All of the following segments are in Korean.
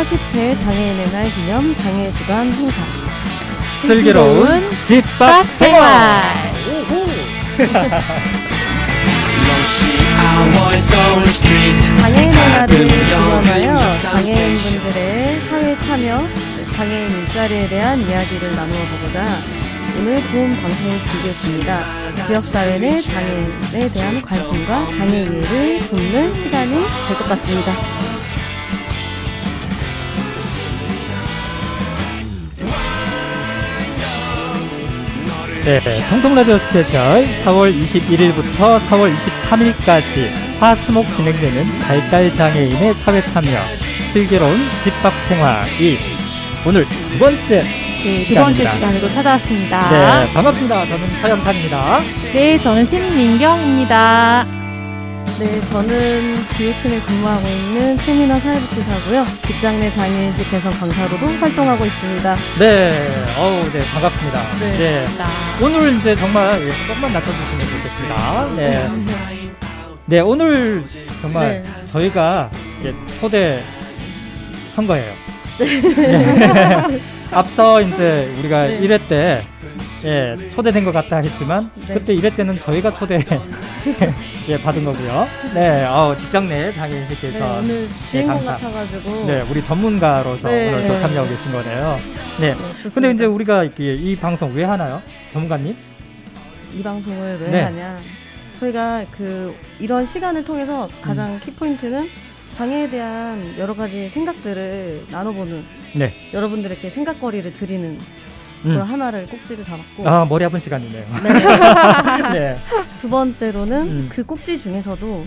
제40회 장애인의 날 기념 장애주간 행사 슬기로운 집밥 생활. 장애인의 날을 기념하여 장애인분들의 사회 참여, 장애인 일자리에 대한 이야기를 나누어 보고자 오늘 본 방송을 준비했습니다. 지역사회 내 장애인에 대한 관심과 장애 이해를 돕는 시간이 될 것 같습니다. 네, 통통라디오 스페셜 4월 21일부터 4월 23일까지 화수목 진행되는 발달장애인의 사회 참여, 슬기로운 집밥생활이 오늘 두 번째 두 번째 시간으로 찾아왔습니다. 네, 반갑습니다. 저는 서영탄입니다. 네, 저는 신민경입니다. 네, 저는 교육팀에 근무하고 있는 최민아 사회복지사고요. 직장 내 장애인식 개선 강사로도 활동하고 있습니다. 네, 네, 반갑습니다. 네. 네. 오늘 이제 정말 조금만 낮춰주시면 좋겠습니다. 네. 네, 오늘 정말 저희가 초대한 거예요. 네. 앞서 이제 우리가 1회 때 초대된 것 같다 했지만 그때 1회 때는 저희가 초대 받은 거고요. 네, 직장 내 장애인식 개선 오늘 주인공 같아가지고 우리 전문가로서 오늘 또 참여하고 계신 거네요. 네. 근데 이제 우리가 이 방송 왜 하나요, 전문가님? 이 방송을 왜 하냐? 저희가 이런 시간을 통해서 가장 키포인트는 장애에 대한 여러 가지 생각들을 나눠보는, 여러분들에게 생각거리를 드리는 그런 하나를 꼭지를 잡았고. 머리 아픈 시간이네요. 네. 두 번째로는 그 꼭지 중에서도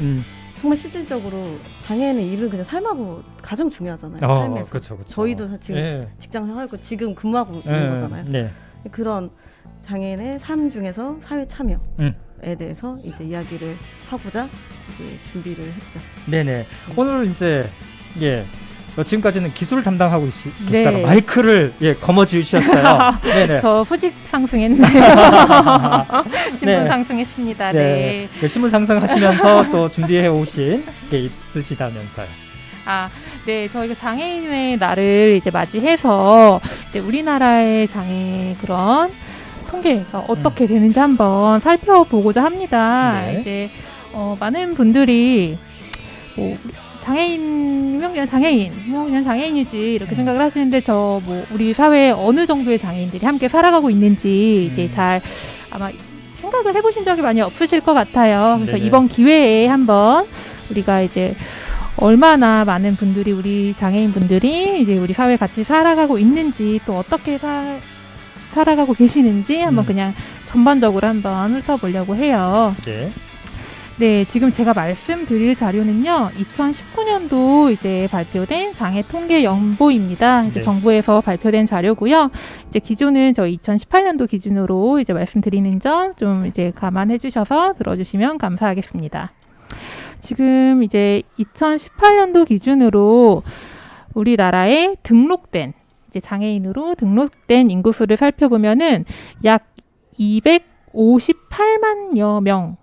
정말 실질적으로 장애인의 일을 그냥 삶하고 가장 중요하잖아요. 삶에서. 그쵸. 저희도 지금 직장 생활하고 지금 근무하고 있는 거잖아요. 네. 그런 장애인의 삶 중에서 사회 참여에 대해서 이제 이야기를 하고자 준비를 했죠. 네네. 오늘 이제 지금까지는 기술을 담당하고 계시다가 마이크를 거머쥐셨어요. 네네. 저 후직 상승했네요. 신분 상승했습니다. 네. 신분 상승하시면서 또 준비해 오신 게 있으시다면서요. 네, 저희가 장애인의 날을 이제 맞이해서 이제 우리나라의 장애 그런 통계가 어떻게 되는지 한번 살펴보고자 합니다. 이제 많은 분들이 장애인이면 그냥 장애인이지 이렇게 생각을 하시는데 우리 사회에 어느 정도의 장애인들이 함께 살아가고 있는지 이제 잘 아마 생각을 해보신 적이 많이 없으실 것 같아요. 그래서 이번 기회에 한번 우리가 이제 얼마나 많은 분들이 우리 장애인 분들이 이제 우리 사회에 같이 살아가고 있는지 또 어떻게 살아가고 계시는지 한번 그냥 전반적으로 한번 훑어보려고 해요. 네, 지금 제가 말씀드릴 자료는요, 2019년도 이제 발표된 장애 통계 연보입니다. 이제 정부에서 발표된 자료고요. 이제 기준은 저 2018년도 기준으로 이제 말씀드리는 점 좀 이제 감안해 주셔서 들어주시면 감사하겠습니다. 지금 이제 2018년도 기준으로 우리나라에 등록된 이제 장애인으로 등록된 인구수를 살펴보면은 약 258만여 명.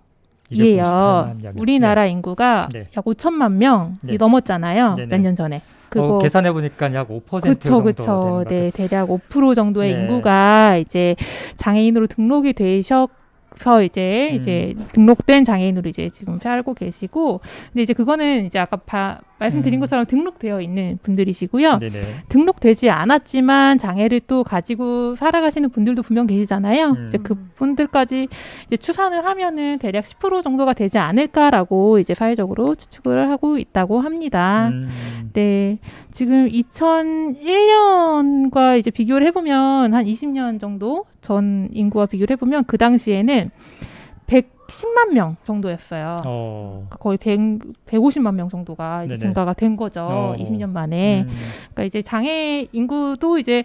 이에요. 우리나라 인구가 약 5천만 명이 넘었잖아요. 몇 년 전에. 그거 계산해 보니까 약 5% 그쵸. 네, 대략 5% 정도의 인구가 이제 장애인으로 등록이 되셔서 이제 등록된 장애인으로 이제 지금 살고 계시고, 근데 이제 그거는 이제 아까 말씀드린 것처럼 등록되어 있는 분들이시고요. 등록되지 않았지만 장애를 또 가지고 살아가시는 분들도 분명 계시잖아요. 이제 그분들까지 이제 추산을 하면은 대략 10% 정도가 되지 않을까라고 이제 사회적으로 추측을 하고 있다고 합니다. 네, 지금 2001년과 이제 비교를 해보면 한 20년 정도 전 인구와 비교를 해보면 그 당시에는 110만 명 정도였어요. 그러니까 거의 150만 명 정도가 이제 증가가 된 거죠. 20년 만에. 그러니까 이제 장애 인구도 이제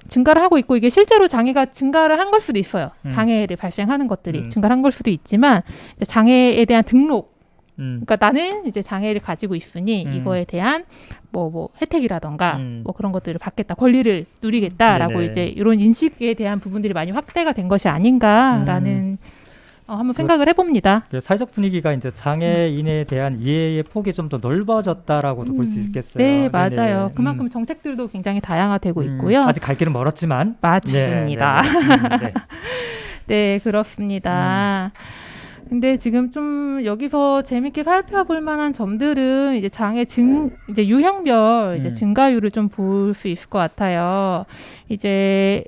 증가를 하고 있고, 이게 실제로 장애가 증가를 한 걸 수도 있어요. 장애를 발생하는 것들이 증가를 한 걸 수도 있지만, 이제 장애에 대한 등록. 그러니까 나는 이제 장애를 가지고 있으니 이거에 대한 뭐 혜택이라던가 뭐 그런 것들을 받겠다, 권리를 누리겠다라고 이제 이런 인식에 대한 부분들이 많이 확대가 된 것이 아닌가라는 한번 생각을 해봅니다. 사회적 분위기가 이제 장애인에 대한 이해의 폭이 좀 더 넓어졌다라고도 볼 수 있겠어요. 네, 맞아요. 네네. 그만큼 정책들도 굉장히 다양화되고 있고요. 아직 갈 길은 멀었지만. 맞습니다. 네. 네, 그렇습니다. 근데 지금 좀 여기서 재밌게 살펴볼 만한 점들은 이제 이제 유형별 이제 증가율을 좀 볼 수 있을 것 같아요. 이제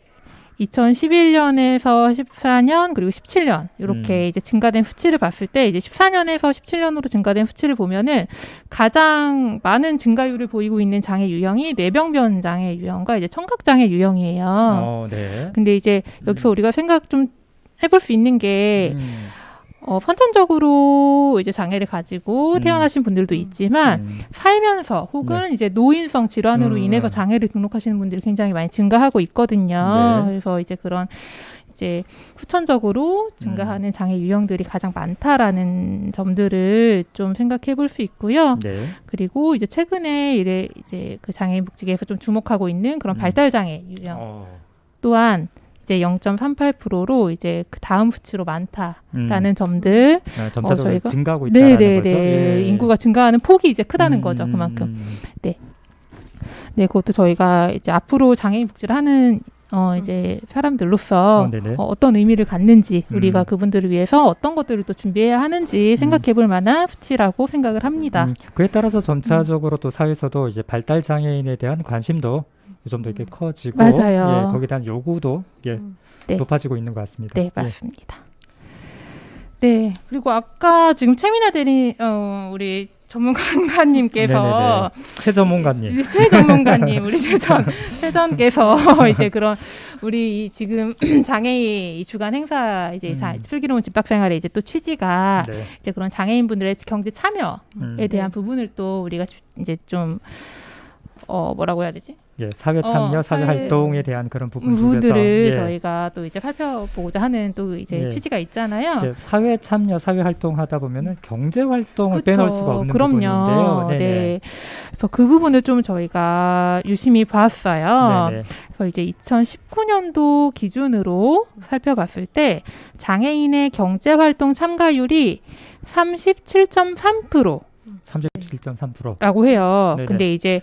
2011년에서 14년 그리고 17년 이렇게 이제 증가된 수치를 봤을 때 이제 14년에서 17년으로 증가된 수치를 보면은 가장 많은 증가율을 보이고 있는 장애 유형이 뇌병변 장애 유형과 이제 청각 장애 유형이에요. 네. 근데 이제 여기서 우리가 생각 좀 해볼 수 있는 게 선천적으로 이제 장애를 가지고 태어나신 분들도 있지만 살면서 혹은 이제 노인성 질환으로 인해서 장애를 등록하시는 분들이 굉장히 많이 증가하고 있거든요. 그래서 이제 그런 이제 후천적으로 증가하는 장애 유형들이 가장 많다라는 점들을 좀 생각해 볼 수 있고요. 그리고 이제 최근에 이제 그 장애인 복지계에서 좀 주목하고 있는 그런 발달 장애 유형 또한 이제 0.38%로 이제 그 다음 수치로 많다라는 점들 점차적으로 증가하고 있다는 거죠. 네, 인구가 증가하는 폭이 이제 크다는 거죠. 그만큼. 네, 그것도 저희가 이제 앞으로 장애인 복지를 하는 이제 사람들로서 어떤 의미를 갖는지 우리가 그분들을 위해서 어떤 것들을 또 준비해야 하는지 생각해볼 만한 수치라고 생각을 합니다. 그에 따라서 점차적으로 또 사회에서도 이제 발달 장애인에 대한 관심도 좀 더 이렇게 커지고, 맞아요. 거기에 대한 요구도 높아지고 있는 것 같습니다. 네, 맞습니다. 네, 그리고 아까 지금 최민아 대리 우리 전문가님께서 최 전문가님, 우리 최전께서 이제 그런 우리 지금 장애인 주간 행사 이제 슬기로운 집합생활의 이제 또 취지가 이제 그런 장애인분들의 경제 참여에 대한 부분을 또 우리가 이제 좀 뭐라고 해야 되지? 사회 참여, 사회 활동에 대한 그런 부분들을 저희가 또 이제 살펴보고자 하는 또 이제 취지가 있잖아요. 사회 참여, 사회 활동 하다 보면은 경제 활동을 빼놓을 수가 없는 부분인데요. 네. 그래서 그 부분을 좀 저희가 유심히 봤어요. 그래서 이제 2019년도 기준으로 살펴봤을 때 장애인의 경제 활동 참가율이 37.3%라고 해요. 근데 이제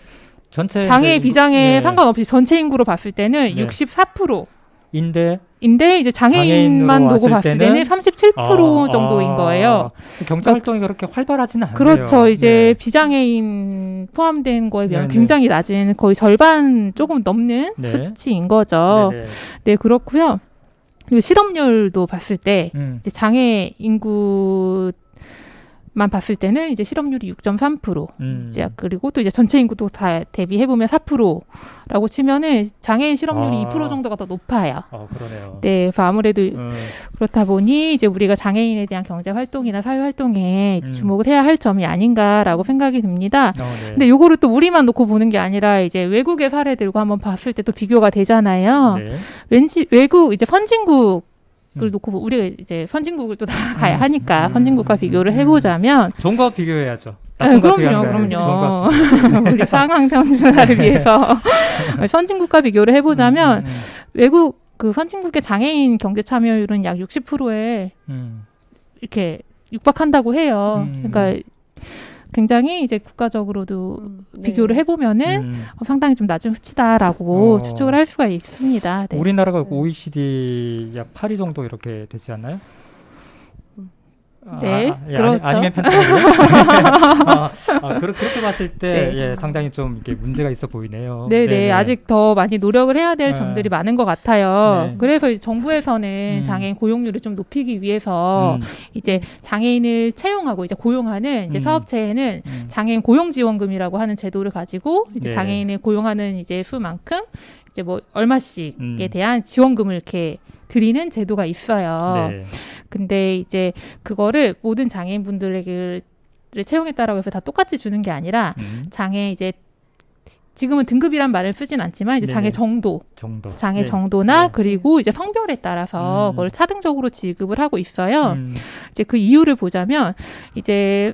전체 장애 비장애 상관없이 전체 인구로 봤을 때는 64%인데 이제 장애인만 두고 봤을 때는 37% 정도인 거예요. 경제 활동이 그렇게 활발하지는 않네요. 그렇죠. 이제 비장애인 포함된 거에 비하면 굉장히 낮은 거의 절반 조금 넘는 수치인 거죠. 네, 그렇고요. 그리고 실업률도 봤을 때 이제 장애 인구 만 봤을 때는 이제 실업률이 6.3%. 이제 그리고 또 이제 전체 인구도 다 대비해 보면 4%라고 치면은 장애인 실업률이 2% 정도가 더 높아요. 그러네요. 네, 그래서 아무래도 그렇다 보니 이제 우리가 장애인에 대한 경제 활동이나 사회 활동에 주목을 해야 할 점이 아닌가라고 생각이 듭니다. 근데 요거를 또 우리만 놓고 보는 게 아니라 이제 외국의 사례들과 한번 봤을 때 또 비교가 되잖아요. 왠지 외국 이제 선진국 을 놓고 우리가 이제 선진국을 또 다 가야 하니까 선진국과 비교를 해보자면 좋은 거 비교해야죠. 그럼요. 우리 상황 평준화를 위해서 선진국과 비교를 해보자면 외국 그 선진국의 장애인 경제 참여율은 약 60%에 이렇게 육박한다고 해요. 그러니까 굉장히 이제 국가적으로도 비교를 해보면은 상당히 좀 낮은 수치다라고 추측을 할 수가 있습니다. 네. 우리나라가 OECD 약 8위 정도 이렇게 되지 않나요? 네, 그렇죠. 아니면 편집이요? 그렇게 봤을 때 상당히 좀 이렇게 문제가 있어 보이네요. 네네, 아직 더 많이 노력을 해야 될 점들이 많은 것 같아요. 그래서 이제 정부에서는 장애인 고용률을 좀 높이기 위해서 이제 장애인을 채용하고 이제 고용하는 이제 사업체에는 장애인 고용지원금이라고 하는 제도를 가지고 이제 장애인을 고용하는 이제 수만큼 이제 뭐 얼마씩에 대한 지원금을 이렇게 드리는 제도가 있어요. 근데 이제 그거를 모든 장애인분들에게 채용했다라고 해서 다 똑같이 주는 게 아니라 장애 이제 지금은 등급이란 말을 쓰진 않지만 이제 장애 장애 정도나 그리고 이제 성별에 따라서 그걸 차등적으로 지급을 하고 있어요. 이제 그 이유를 보자면 이제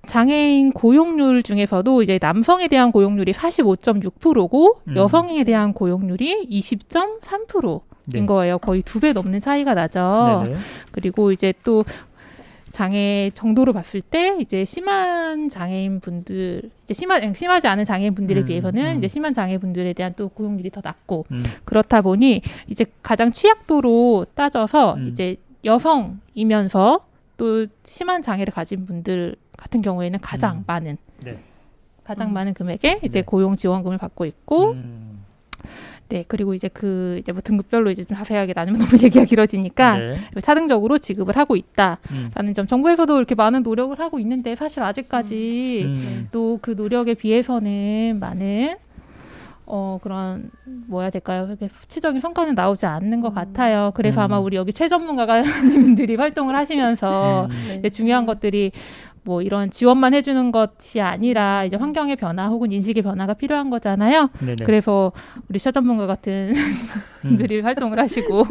장애인 고용률 중에서도 이제 남성에 대한 고용률이 45.6%고 여성에 대한 고용률이 20.3%. 네. 거예요. 거의 2배 넘는 차이가 나죠. 네네. 그리고 이제 또 장애 정도로 봤을 때 이제 심한 장애인분들, 이제 심하지 않은 장애인분들에 비해서는 이제 심한 장애인분들에 대한 또 고용률이 더 낮고 그렇다 보니 이제 가장 취약도로 따져서 이제 여성이면서 또 심한 장애를 가진 분들 같은 경우에는 가장 많은 네. 가장 많은 금액의 이제 네. 고용 지원금을 받고 있고 네, 그리고 이제 이제 뭐 등급별로 이제 좀 자세하게 나누면 너무 얘기가 길어지니까 네. 차등적으로 지급을 하고 있다라는 점. 정부에서도 이렇게 많은 노력을 하고 있는데 사실 아직까지 또 그 노력에 비해서는 많은 그런 뭐야 될까요? 이렇게 수치적인 성과는 나오지 않는 것 같아요. 그래서 아마 우리 여기 최전문가님들이 활동을 하시면서 이제 중요한 것들이 뭐 이런 지원만 해주는 것이 아니라 이제 환경의 변화 혹은 인식의 변화가 필요한 거잖아요. 네네. 그래서 우리 최전문가 같은 분들이 활동을 하시고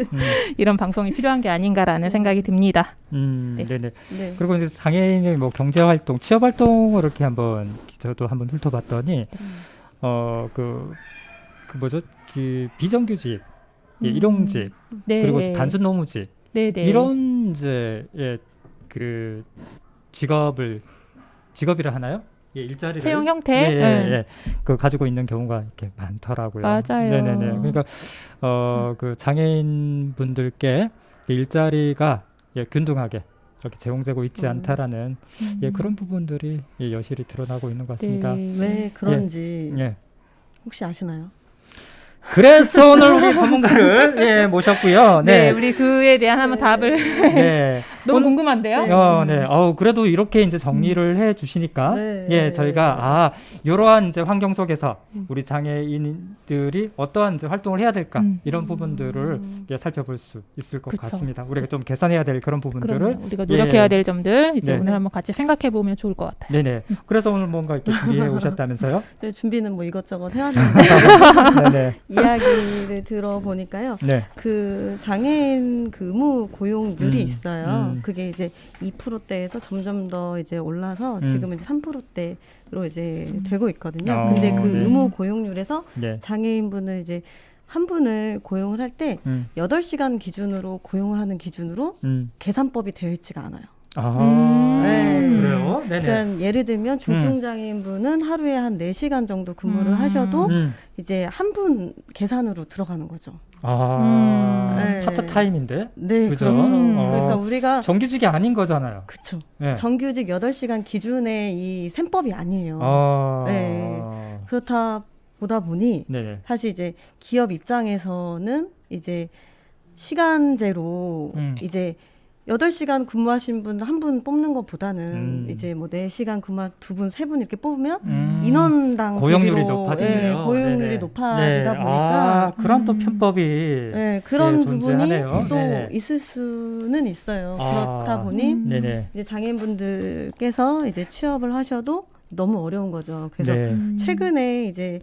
이런 방송이 필요한 게 아닌가라는 생각이 듭니다. 네네. 네. 그리고 이제 장애인의 뭐 경제 활동, 취업 활동을 이렇게 저도 한번 훑어봤더니 그 뭐죠? 그 비정규직, 일용직, 네. 그리고 단순 노무직 네네. 이런 이제 그 직업이라 하나요? 예, 일자리를 채용 형태? 예. 그 가지고 있는 경우가 이렇게 많더라고요. 맞아요. 네네네. 그러니까 그 장애인 분들께 일자리가 균등하게 이렇게 제공되고 있지 않다라는 그런 부분들이 여실히 드러나고 있는 것 같습니다. 네. 왜 그런지 예. 혹시 아시나요? 그래서 오늘 우리 전문가를 모셨고요. 네, 우리 그에 대한 한번 답을 네. 너무 궁금한데요? 네. 그래도 이렇게 이제 정리를 해 주시니까, 네. 저희가, 이러한 이제 환경 속에서 우리 장애인들이 어떠한 이제 활동을 해야 될까, 이런 부분들을 살펴볼 수 있을 것 그쵸. 같습니다. 우리가 좀 개선해야 될 그런 부분들을. 그럼요. 우리가 노력해야 될 점들, 이제 네. 오늘 한번 같이 생각해 보면 좋을 것 같아요. 네네. 그래서 오늘 뭔가 이렇게 준비해 오셨다면서요? 네, 준비는 뭐 이것저것 해왔는데 네네. 이야기를 들어보니까요. 네. 그 장애인 그 의무 고용률이 있어요. 음. 그게 이제 2%대에서 점점 더 이제 올라서 지금은 이제 3%대로 이제 되고 있거든요. 근데 그 네. 의무 고용률에서 네. 장애인분을 이제 한 분을 고용을 할 때 8시간 기준으로 고용을 하는 기준으로 계산법이 되어 있지가 않아요. 네. 그래요? 네네. 그러니까 예를 들면 중증장애인분은 하루에 한 4시간 정도 근무를 하셔도 이제 한 분 계산으로 들어가는 거죠. 네. 파트타임인데? 네, 그죠? 그렇죠. 그러니까 우리가 정규직이 아닌 거잖아요. 그쵸. 네. 정규직 8시간 기준의 이 셈법이 아니에요. 네. 그렇다 보다 보니 네네. 사실 이제 기업 입장에서는 이제 시간제로 이제 8시간 근무하신 분 한 분 뽑는 것보다는 이제 뭐 4시간 근무 2분, 3분 이렇게 뽑으면 인원당 고용률이 대비로, 높아지네요. 고용률이 네네. 높아지다 보니까 그런 또 편법이 그런 부분이 존재하네요. 또 네네. 있을 수는 있어요. 그렇다 보니 네네. 이제 장애인분들께서 이제 취업을 하셔도 너무 어려운 거죠. 그래서 네. 최근에 이제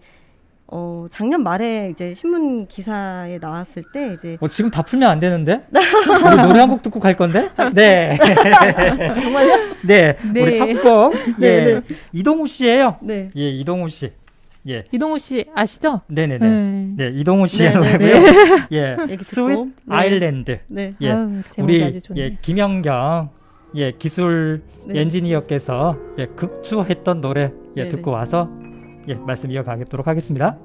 작년 말에 이제 신문 기사에 나왔을 때 이제 지금 다 풀면 안 되는데? 우리 노래 한 곡 듣고 갈 건데? 네. 정말요? 네. 네. 우리 첫 곡. 네. 이동우 씨예요. 네. 예, 이동우 씨. 예. 이동우 씨 아시죠? 네네네. 네, 이동우 씨의 네, 네, 노래고요. 예. 얘기 듣고. 스윗 네. 아일랜드. 네. 예. 아유, 제목이 우리 아주 좋네. 김영경 기술 네. 엔지니어께서 극추했던 노래 네네. 듣고 와서 말씀 이어가도록 하겠습니다.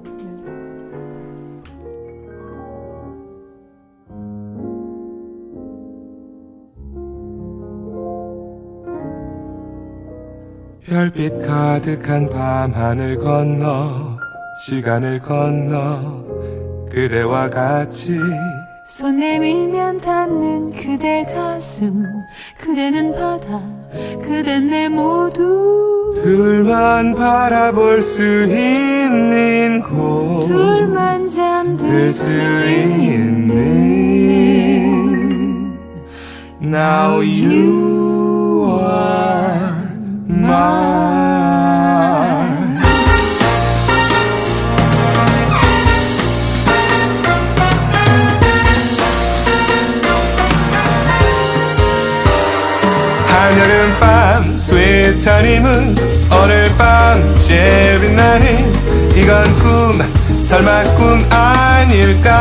별빛 가득한 밤하늘 건너 시간을 건너 그대와 같이 손 내밀면 닿는 그대 가슴 그대는 바다 그댄 내 모두 둘만 바라볼 수 있는 곳 둘만 잠들 수 수 있는 Now you are mine. 하늘은 밤 스윗한 힘은 오늘 밤 제일 빛나는 이건 꿈 설마 꿈 아닐까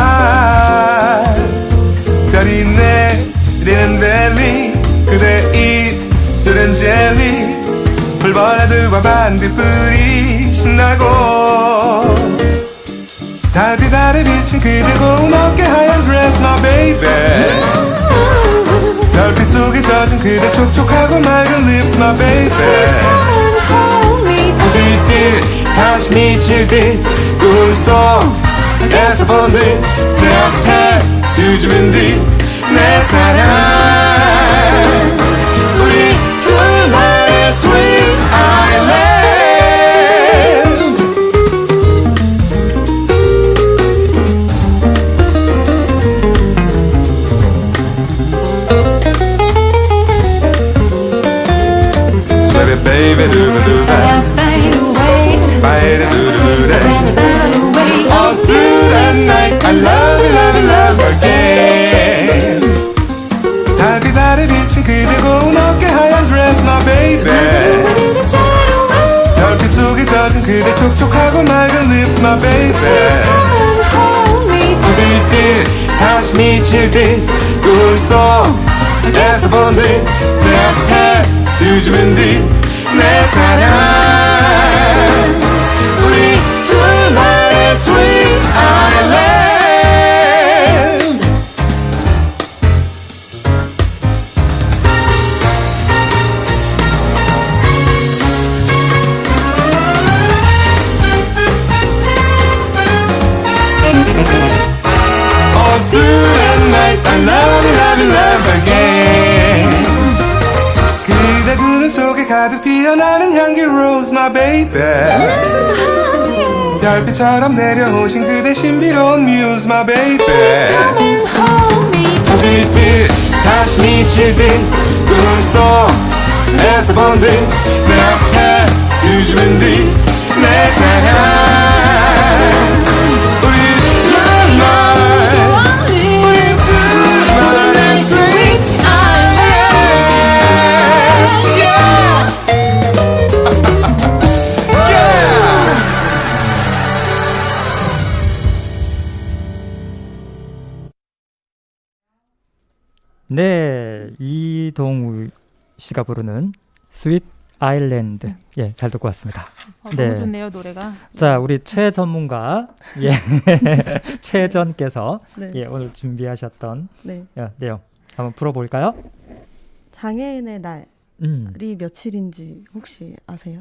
별이 내리는 벨리 그대 입술은 젤리 풀벌레들과 반딧불이 신나고 달빛 아래 비친 그대 고운 어깨 하얀 드레스 my baby 별빛 속에 젖은 그대 촉촉하고 맑은 lips my baby 터질 듯 다시 미칠 듯 꿈속에서 본 듯 내 앞에 수줍은 듯 내 사랑 우리 둘만의 sweet island Sweet it baby dooba Bite it doo-doo-doo-day All through the night I love you, love you, love you again 달빛 아래 비친 그대 고운 어깨 하얀 dress my baby 별빛 속에 젖은 그대 촉촉하고 맑은 lips my baby 터질 듯 다시 미칠 듯 꿈속에서 본 듯 내 앞에 수줍은 듯 내 사랑 우리 둘만의 sweet island All through the night I love you, love you, love again 그대 눈 속에 가득 피어나는 향기 rose my baby 별빛처럼 내려오신 그대 신비로운 muse my baby 터질 듯 다시 미칠 듯 꿈속에서 본 듯 내 앞에 수줍은 듯 내 사랑 우리 둘만의 sweet island yeah. 네, 이동우 씨가 부르는 스윗 아일랜드. 예, 잘 듣고 왔습니다. 너무 네. 좋네요, 노래가. 자, 우리 최 전문가, 예, 최전께서 네. 예, 오늘 준비하셨던 네. 내용 한번 풀어볼까요? 장애인의 날이 며칠인지 혹시 아세요?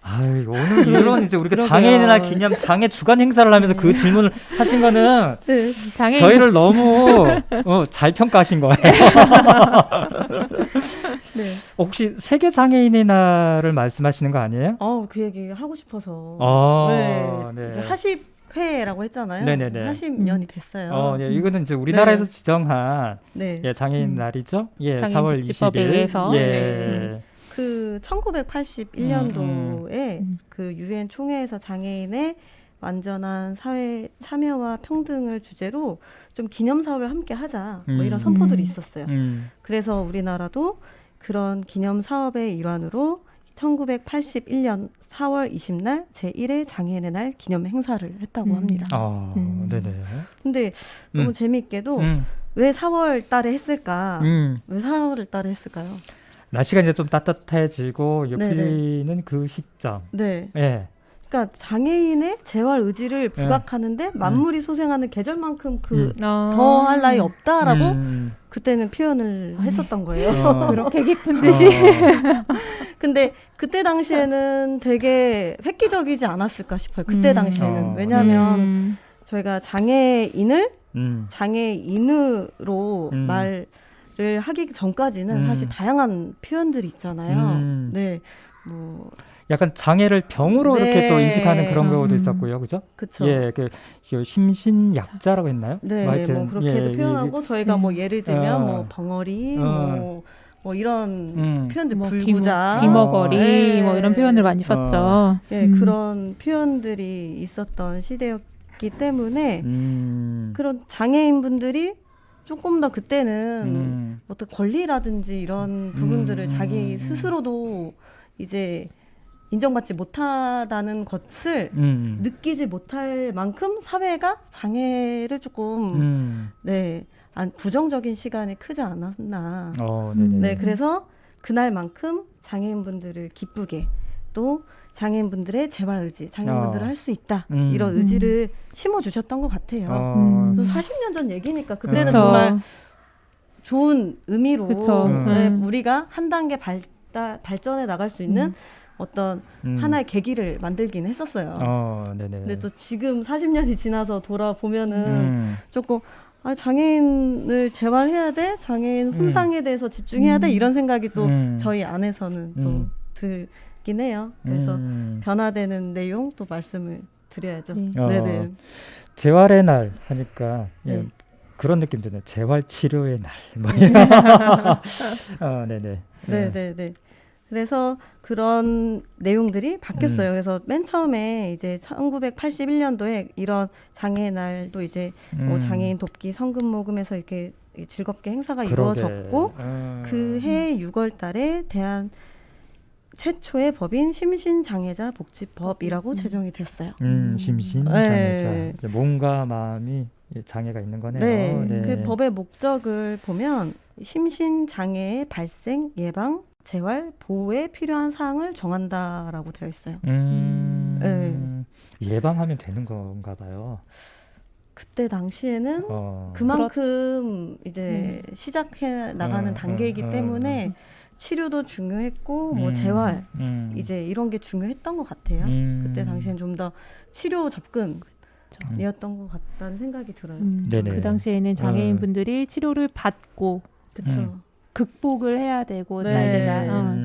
오늘 이런 이제 우리가 그러게요. 장애인의 날 기념 장애 주간 행사를 하면서 그 질문을 하신 거는 네. 장애인 저희를 너무 잘 평가하신 거예요. 네. 혹시 세계 장애인의 날을 말씀하시는 거 아니에요? 그 얘기 하고 싶어서. 네. 이제 하십회라고 했잖아요. 네네네. 40년이 됐어요. 예, 이거는 이제 우리나라에서 네. 지정한 네. 예, 장애인 날이죠. 예, 장애인 4월 복지법에 20일. 의해서. 예. 네. 그 1981년도에 그 유엔 총회에서 장애인의 완전한 사회 참여와 평등을 주제로 좀 기념 사업을 함께 하자 뭐 이런 선포들이 있었어요. 그래서 우리나라도 그런 기념 사업의 일환으로 1981년 4월 20날 제1회 장애인의 날 기념 행사를 했다고 합니다. 네네. 근데 너무 재미있게도 왜 4월 달에 했을까? 왜 4월 달에 했을까요? 날씨가 이제 좀 따뜻해지고 네네. 풀리는 그 시점. 네. 예. 그러니까 장애인의 재활 의지를 부각하는데 만물이 소생하는 계절만큼 더할 나위 없다라고 그때는 표현을 했었던 거예요. 그렇게 깊은 뜻이. 근데 그때 당시에는 되게 획기적이지 않았을까 싶어요. 그때 당시에는. 왜냐하면 저희가 장애인을 장애인으로 말을 하기 전까지는 사실 다양한 표현들이 있잖아요. 네. 뭐 약간 장애를 병으로 네. 이렇게 또 인식하는 그런 경우도 있었고요, 그죠? 그쵸. 예, 그 심신약자라고 했나요? 네, 뭐 네, 하여튼, 뭐 그렇게도 표현하고 저희가 뭐 예를 들면 뭐 벙어리, 뭐 이런 표현들 뭐 불구자, 귀머거리 네. 뭐 이런 표현을 많이 썼죠. 네, 그런 표현들이 있었던 시대였기 때문에 그런 장애인분들이 조금 더 그때는 어떤 권리라든지 이런 부분들을 자기 스스로도 이제 인정받지 못하다는 것을 느끼지 못할 만큼 사회가 장애를 조금 부정적인 시간이 크지 않았나. 네, 그래서 그날만큼 장애인분들을 기쁘게 또 장애인분들의 재활 의지, 장애인분들을 할 수 있다 이런 의지를 심어주셨던 것 같아요. 40년 전 얘기니까 그때는 그쵸. 정말 좋은 의미로 그쵸. 우리가 한 단계 발전해 나갈 수 있는 어떤 하나의 계기를 만들긴 했었어요. 근데 또 지금 40년이 지나서 돌아보면은 조금 장애인을 재활해야 돼? 장애인 훈상에 대해서 집중해야 돼? 이런 생각이 또 저희 안에서는 또 들긴 해요. 그래서 변화되는 내용 또 말씀을 드려야죠. 네네. 재활의 날 하니까 네. 그런 느낌 드네요. 재활 치료의 날. 뭐 네네. 네네네. 그래서 그런 내용들이 바뀌었어요. 그래서 맨 처음에 이제 1981년도에 이런 장애의 날도 이제 뭐 장애인 돕기 성금 모금에서 이렇게 즐겁게 행사가 이루어졌고 그해 6월 달에 대한 최초의 법인 심신장애자 복지법이라고 제정이 됐어요. 심신장애자. 네. 몸과 마음이 장애가 있는 거네요. 네. 그 법의 목적을 보면 심신장애의 발생, 예방, 재활, 보호에 필요한 사항을 정한다라고 되어 있어요. 예방하면 되는 건가 봐요. 그때 당시에는 그만큼 이제 시작해 나가는 단계이기 때문에 치료도 중요했고 뭐 재활 이제 이런 게 중요했던 것 같아요. 그때 당시엔 좀 더 치료 접근이었던 것 같다는 생각이 들어요. 그 당시에는 장애인분들이 치료를 받고 그렇죠. 극복을 해야 되고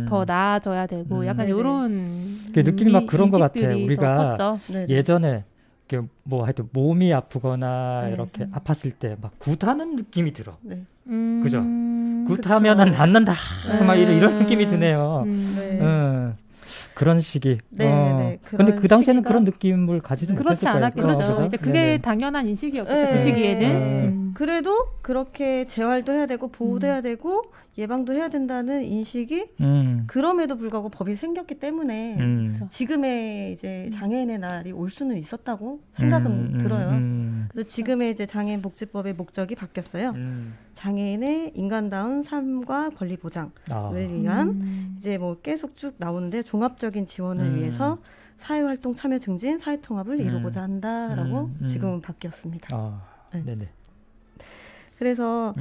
더 나아져야 되고 약간 이런 느낌이 막 그런 것 같아요. 우리가 컸죠. 예전에 뭐 하여튼 몸이 아프거나 이렇게 아팠을 때 막 굿하는 느낌이 들어. 그죠? 굿하면은 낫는다. 막 이런 느낌이 드네요. 그런 시기. 근데 그 당시에는 그런 느낌을 가지지 그렇지 못했을 거예요. 않았겠죠. 이제 그게 당연한 인식이었겠죠. 그 시기에는. 그래도 그렇게 재활도 해야 되고 보호도 해야 되고 예방도 해야 된다는 인식이 그럼에도 불구하고 법이 생겼기 때문에 지금의 이제 장애인의 날이 올 수는 있었다고 생각은 들어요. 그래서 지금의 이제 장애인 복지법의 목적이 바뀌었어요. 장애인의 인간다운 삶과 권리 보장을 위한 이제 뭐 계속 쭉 나오는데 종합적인 지원을 위해서 사회활동 참여 증진, 사회통합을 이루고자 한다라고 지금은 바뀌었습니다. 네네. 그래서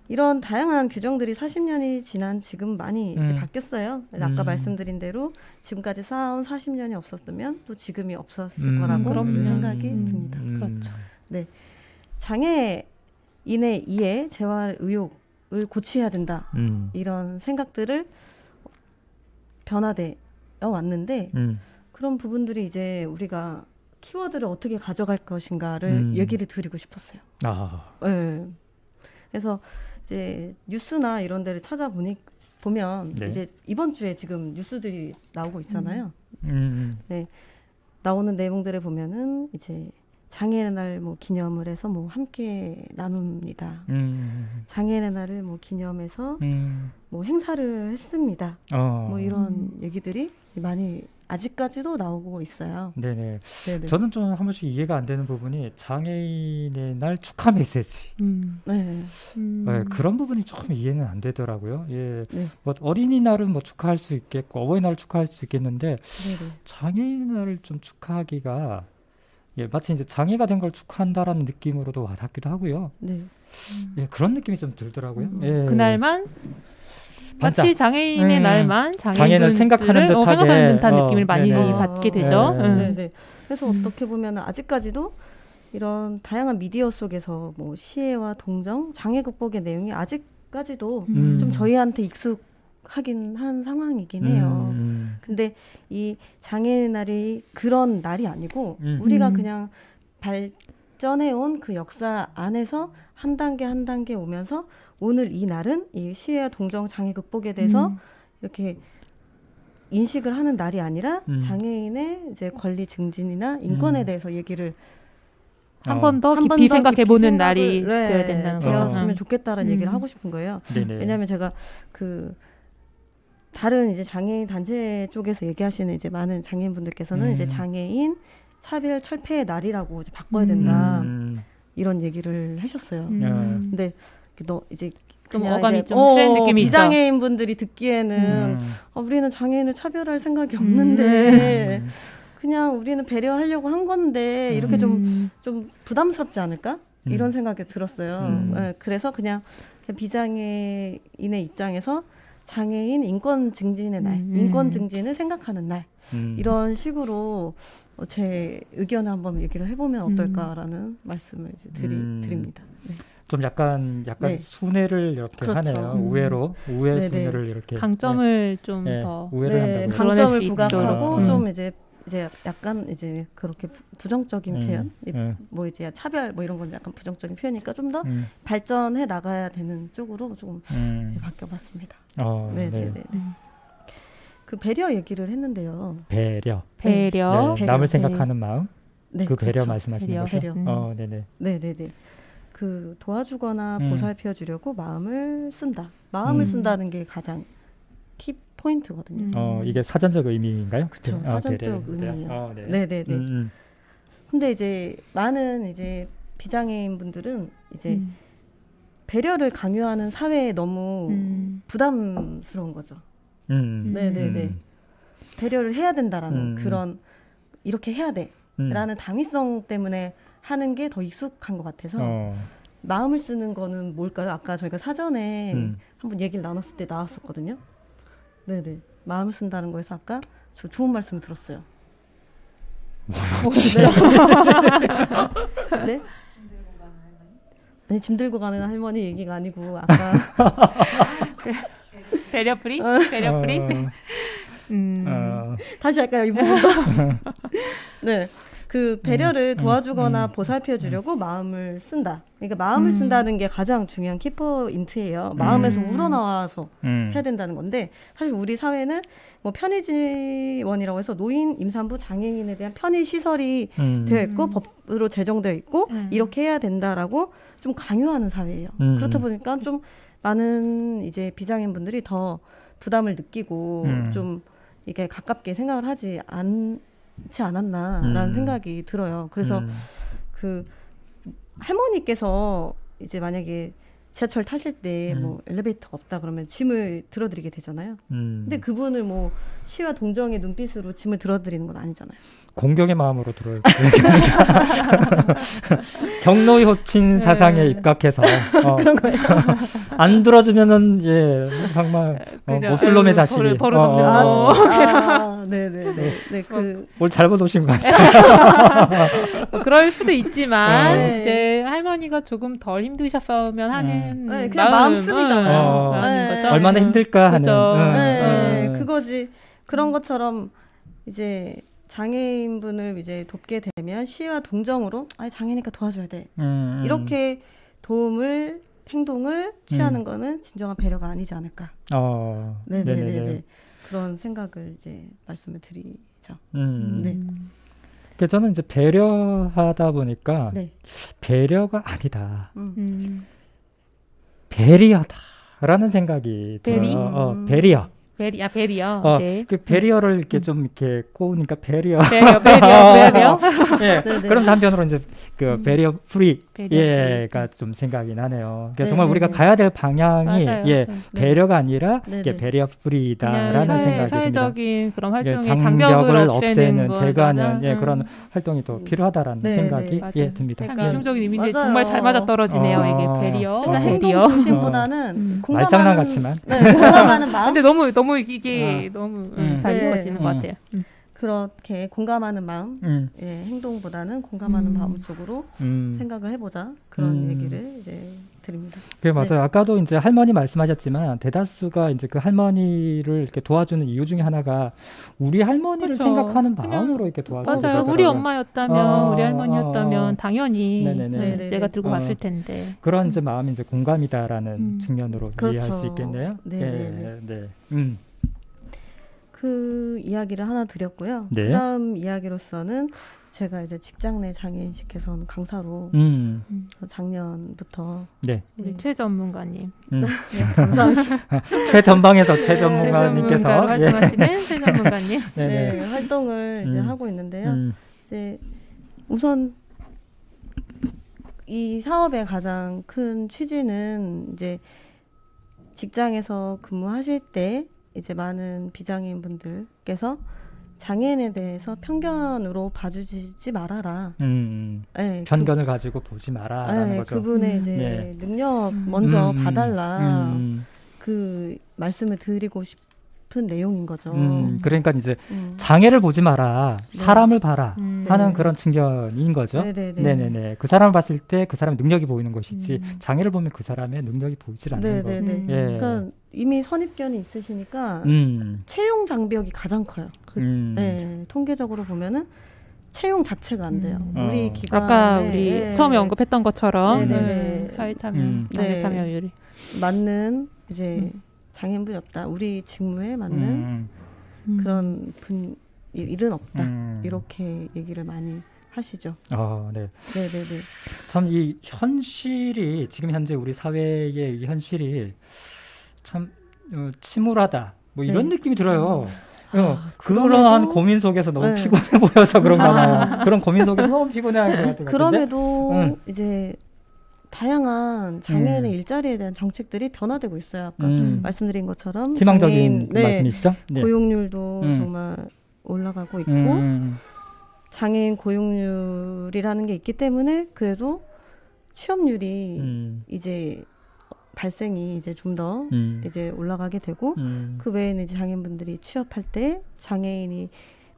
이런 다양한 규정들이 40년이 지난 지금 많이 이제 바뀌었어요. 아까 말씀드린 대로 지금까지 쌓아온 40년이 없었으면 또 지금이 없었을 거라고 생각이 듭니다. 그렇죠. 네, 장애인의 이해, 재활 의욕을 고취해야 된다. 이런 생각들을 변화되어 왔는데 그런 부분들이 이제 우리가 키워드를 어떻게 가져갈 것인가를 얘기를 드리고 싶었어요. 네. 그래서 이제 뉴스나 이런 데를 찾아보면 이제 이번 주에 지금 뉴스들이 나오고 있잖아요. 네. 나오는 내용들을 보면은 이제 장애인의 날 뭐 기념을 해서 뭐 함께 나눕니다. 장애인의 날을 뭐 기념해서 뭐 행사를 했습니다. 뭐 이런 얘기들이 많이 아직까지도 나오고 있어요. 네네. 저는 좀 한 번씩 이해가 안 되는 부분이 장애인의 날 축하 메시지. 그런 부분이 조금 이해는 안 되더라고요. 뭐 어린이날은 뭐 축하할 수 있겠고 어버이날 축하할 수 있겠는데 장애인 날을 좀 축하하기가 마치 이제 장애가 된 걸 축하한다라는 느낌으로도 와닿기도 하고요. 그런 느낌이 좀 들더라고요. 그날만 마치 장애인의 날만 장애인을 생각하는 듯한 느낌을 많이 받게 되죠. 그래서 어떻게 보면 아직까지도 이런 다양한 미디어 속에서 뭐 시혜와 동정, 장애 극복의 내용이 아직까지도 좀 저희한테 익숙하긴 한 상황이긴 해요. 근데 이 장애인의 날이 그런 날이 아니고 우리가 그냥 발전해온 그 역사 안에서 한 단계 한 단계 오면서 오늘 이 날은 이 시혜와 동정 장애 극복에 대해서 이렇게 인식을 하는 날이 아니라 장애인의 이제 권리 증진이나 인권에 대해서 얘기를 한 번 더 깊이 생각해보는 날이 되어야 된다는 거죠. 되었으면 좋겠다라는 얘기를 하고 싶은 거예요. 왜냐하면 제가 그 다른 이제 장애인 단체 쪽에서 얘기하시는 이제 많은 장애인분들께서는 이제 장애인 차별 철폐의 날이라고 이제 바꿔야 된다 이런 얘기를 하셨어요. 근데 이제 좀 어감이 좀 센 느낌이 있어. 비장애인분들이 듣기에는 우리는 장애인을 차별할 생각이 없는데 그냥 우리는 배려하려고 한 건데 이렇게 좀 부담스럽지 않을까? 이런 생각이 들었어요. 네, 그래서 그냥 비장애인의 입장에서 장애인 인권 증진의 날, 인권 증진을 생각하는 날 이런 식으로 제 의견을 한번 얘기를 해보면 어떨까라는 말씀을 이제 드립니다. 네. 좀 약간 네. 순회를 이렇게 그렇죠. 하네요. 우회 네네. 순회를 이렇게 강점을 좀 더 우회를 한다고 강점을 수 부각하고 있도록. 좀 이제 약간 이제 그렇게 부정적인 표현, 뭐 이제 차별 뭐 이런 건 약간 부정적인 표현이니까 좀 더 발전해 나가야 되는 쪽으로 조금 바뀌어봤습니다. 네네네. 그 배려 얘기를 했는데요. 배려. 배려. 네, 배려. 남을 생각하는 마음. 네, 그 배려 그렇죠. 말씀하시는 배려. 거죠? 네네. 네네네. 그 도와주거나 보살펴 주려고 마음을 쓴다. 마음을 쓴다는 게 가장 키 포인트거든요. 이게 사전적 의미인가요? 그렇죠. 사전적 의미예요. 네네네. 근데 이제 많은 이제 비장애인 분들은 이제 배려를 강요하는 사회에 너무 부담스러운 거죠. 네네네. 배려를 해야 된다라는 그런 이렇게 해야 돼라는 당위성 때문에 하는 게 더 익숙한 것 같아서 마음을 쓰는 거는 뭘까요? 아까 저희가 사전에 한번 얘기를 나눴을 때 나왔었거든요. 네네. 마음을 쓴다는 거에서 아까 저 좋은 말씀 들었어요. 네? 아니 짐 들고 가는 할머니 얘기가 아니고 아까 배려프리? 배려프리? 다시 할까요 이 부분도? 네. 그 배려를 도와주거나 보살펴 주려고 마음을 쓴다. 그러니까 마음을 쓴다는 게 가장 중요한 키포인트예요. 마음에서 우러나와서 해야 된다는 건데 사실 우리 사회는 뭐 편의지원이라고 해서 노인, 임산부, 장애인에 대한 편의 시설이 되어 있고 법으로 제정되어 있고 이렇게 해야 된다라고 좀 강요하는 사회예요. 그렇다 보니까 좀 많은 이제 비장애인 분들이 더 부담을 느끼고 좀 이게 가깝게 생각을 하지 않았나라는 생각이 들어요. 그래서 그 할머니께서 이제 만약에 지하철 타실 때 뭐 엘리베이터가 없다 그러면 짐을 들어드리게 되잖아요. 근데 그분을 뭐 시와 동정의 눈빛으로 짐을 들어드리는 건 아니잖아요. 공경의 마음으로 들어요. 경로의 호칭 사상에 입각해서 그런 거예요. 안 들어주면은 정말 몹쓸놈의 자식이 버릇없는 네네네. 네, 뭘 잘못 오신 거 같아요. 그럴 수도 있지만 네. 이제 할머니가 조금 덜 힘드셨으면 하는 네, 그냥 마음씀이잖아요. 마음인 거죠. 얼마나 힘들까 하는. 그죠. 그거지. 그런 것처럼 이제 장애인분을 이제 돕게 되면 시와 동정으로 장애니까 도와줘야 돼. 이렇게 도움을 행동을 취하는 거는 진정한 배려가 아니지 않을까. 네네네. 그런 생각을 이제 말씀을 드리죠. 네. 그래서 저는 이제 배려하다 보니까 배려가 아니다. 배리어다라는 생각이 들어요. 배리어. 배리어. 네. 그 배리어를 이렇게 좀 이렇게 꼬우니까 배리어. 배리어. 예. 그런 한편으로 이제 그 배리어 프리가 좀 생각이 나네요. 그러니까 정말 우리가 가야 될 방향이 배려가 아니라 이게 배리어 프리다라는 생각이 사회적인 듭니다. 그런 활동에 장벽을 없애는 거, 제거하는 그런 활동이 더 필요하다라는 생각이 듭니다. 참 이중적인 의미인데 정말 잘 맞아 떨어지네요. 이게 배리어. 그러니까 행동 중심보다는 말장난 같지만 공감하는 마음. 근데 너무 이게 너무 잘 이루어지는 것 같아요. 그렇게 공감하는 마음, 행동보다는 공감하는 마음 쪽으로 생각을 해보자 그런 얘기를 이제 드립니다. 맞아요. 아까도 이제 할머니 말씀하셨지만 대다수가 이제 그 할머니를 이렇게 도와주는 이유 중에 하나가 우리 할머니를 생각하는 마음으로 이렇게 도와주는 거죠. 맞아요. 우리 엄마였다면, 우리 할머니였다면 당연히 제가 들고 갔을 텐데. 그런 이제 마음이 이제 공감이다라는 측면으로 이해할 수 있겠네요. 그 이야기를 하나 드렸고요. 네. 그다음 이야기로서는 제가 이제 직장 내 장애인식 개선 강사로 작년부터 네. 우리 최 전문가님. 음. 네, 감사합니다. 최전방에서 최 네, 전문가님께서 전문가로 예. 활동하시는 최 전문가님. 네, 활동을 이제 하고 있는데요. 이제 우선 이 사업의 가장 큰 취지는 이제 직장에서 근무하실 때 이제 많은 비장애인 분들께서 장애인에 대해서 편견으로 봐주지 말아라. 네, 편견을 가지고 보지 마라라는 거죠. 그분의 이제 네. 능력 먼저 봐달라. 그 말씀을 드리고 싶은 내용인 거죠. 그러니까 이제 장애를 보지 마라, 네. 사람을 봐라 하는 네. 그런 측면인 거죠. 네네네. 네네네. 그 사람을 봤을 때 그 사람의 능력이 보이는 것이지 장애를 보면 그 사람의 능력이 보이질 않는 거. 네네네. 예. 그러니까 이미 선입견이 있으시니까 채용 장벽이 가장 커요. 네, 통계적으로 보면은 채용 자체가 안 돼요. 우리 기관에 아까 우리 처음에 언급했던 것처럼 네네네. 사회 참여, 장애 네. 참여율이 맞는 이제 장애인분이 없다. 우리 직무에 맞는 그런 일은 없다. 이렇게 얘기를 많이 하시죠. 네. 네네네. 참 이 현실이 지금 현재 우리 사회의 이 현실이 참 침울하다. 뭐 이런 느낌이 들어요. 그러한 고민 속에서 너무 네. 피곤해 보여서 그런가 봐요. 그런 고민 속에서 너무 피곤해할 것 같은 그럼에도 이제 다양한 장애인의 일자리에 대한 정책들이 변화되고 있어요. 아까 말씀드린 것처럼 희망적인 장애인, 그 말씀이시죠? 네. 고용률도 정말 올라가고 있고 장애인 고용률이라는 게 있기 때문에 그래도 취업률이 이제 발생이 이제 좀 더 이제 올라가게 되고 그 외에는 이제 장애인분들이 취업할 때 장애인이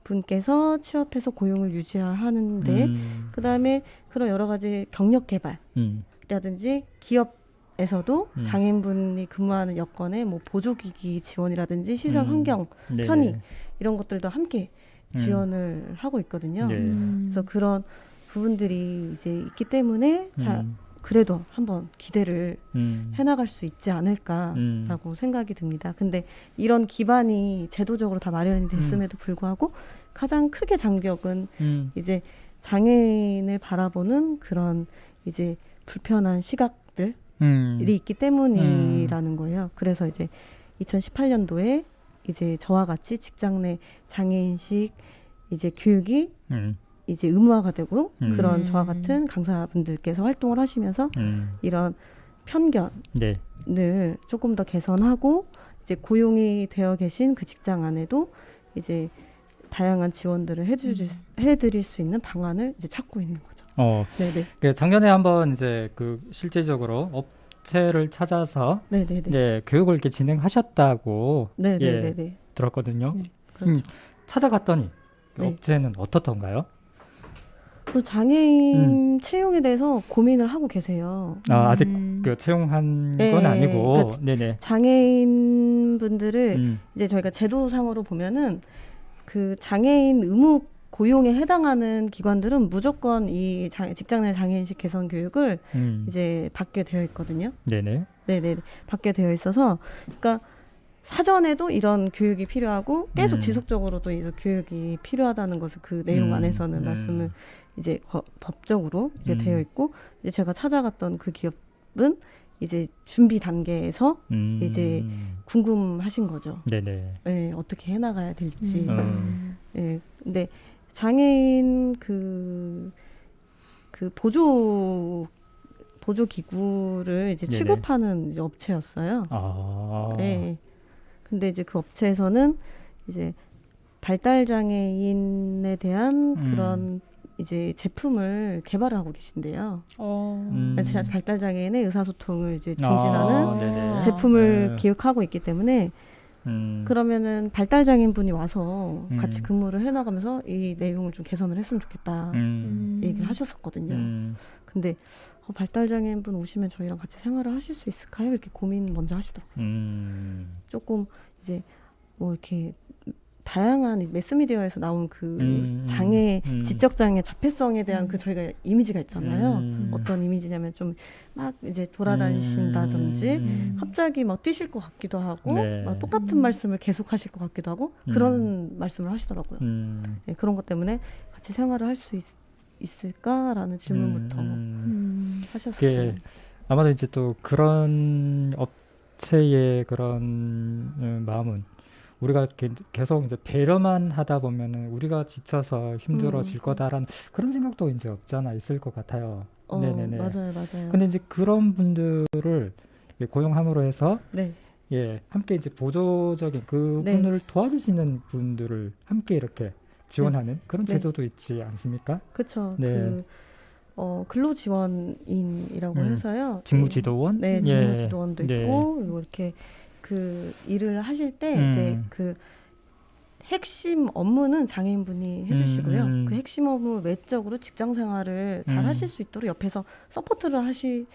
분께서 취업해서 고용을 유지하는데 그 다음에 그런 여러 가지 경력 개발이라든지 기업에서도 장애인분이 근무하는 여건에 뭐 보조기기 지원이라든지 시설 환경 편의 이런 것들도 함께 지원을 하고 있거든요. 그래서 그런 부분들이 이제 있기 때문에 그래도 한번 기대를 해나갈 수 있지 않을까라고 생각이 듭니다. 근데 이런 기반이 제도적으로 다 마련이 됐음에도 불구하고 가장 크게 장벽은 이제 장애인을 바라보는 그런 이제 불편한 시각들이 있기 때문이라는 거예요. 그래서 이제 2018년도에 이제 저와 같이 직장 내 장애인식 이제 교육이 이제 의무화가 되고 그런 저와 같은 강사분들께서 활동을 하시면서 이런 편견을 조금 더 개선하고 이제 고용이 되어 계신 그 직장 안에도 이제 다양한 지원들을 해드릴 수 있는 방안을 이제 찾고 있는 거죠. 네네. 작년에 한번 이제 그 실제적으로 업체를 찾아서 네, 교육을 이렇게 진행하셨다고 네네네. 들었거든요. 그렇죠. 찾아갔더니 그 업체는 어떻던가요? 또 장애인 채용에 대해서 고민을 하고 계세요. 아직 그 채용한 건 아니고, 그러니까 네네. 장애인 분들을 이제 저희가 제도상으로 보면은 그 장애인 의무 고용에 해당하는 기관들은 무조건 이 직장 내 장애인식 개선 교육을 이제 받게 되어 있거든요. 네네. 받게 되어 있어서, 그러니까 사전에도 이런 교육이 필요하고 계속 지속적으로도 이 교육이 필요하다는 것을 그 내용 안에서는 말씀을 이제 법적으로 이제 되어 있고, 이제 제가 찾아갔던 그 기업은 이제 준비 단계에서 이제 궁금하신 거죠. 네네. 네, 어떻게 해나가야 될지. 네, 근데 장애인 그 보조 기구를 이제 취급하는 이제 업체였어요. 네. 근데 이제 그 업체에서는 이제 발달 장애인에 대한 그런 이제 제품을 개발하고 계신데요. 제가 발달 장애인의 의사소통을 이제 증진하는 제품을 기획하고 있기 때문에 그러면은 발달 장애인 분이 와서 같이 근무를 해나가면서 이 내용을 좀 개선을 했으면 좋겠다 얘기를 하셨었거든요. 근데 발달 장애인 분 오시면 저희랑 같이 생활을 하실 수 있을까요? 이렇게 고민 먼저 하시더라고요. 조금 이제 뭐 이렇게 다양한 매스미디어에서 나온 그 장애, 지적장애 자폐성에 대한 그 저희가 이미지가 있잖아요. 어떤 이미지냐면 좀 막 이제 돌아다니신다든지 갑자기 막 뛰실 것 같기도 하고 네. 막 똑같은 말씀을 계속 하실 것 같기도 하고 그런 말씀을 하시더라고요. 네, 그런 것 때문에 같이 생활을 할 수 있을까라는 질문부터 하셨어요. 아마도 이제 또 그런 업체의 그런 마음은 우리가 계속 이제 배려만 하다 보면은 우리가 지쳐서 힘들어질 거다라는 그런 생각도 이제 없지 않아 있을 것 같아요. 네네네. 맞아요. 근데 이제 그런 분들을 고용함으로 해서 네. 함께 이제 보조적인 그분을 도와줄 수 있는 분들을 함께 이렇게 지원하는 그런 제도도 있지 않습니까? 그렇죠. 네. 근로지원인이라고 해서요. 직무지도원? 네, 직무지도원도 네. 있고 그리고 이렇게 그 일을 하실 때 이제 그 핵심 업무는 장애인분이 해주시고요. 그 핵심 업무 외적으로 직장 생활을 잘 하실 수 있도록 옆에서 서포트를 하시는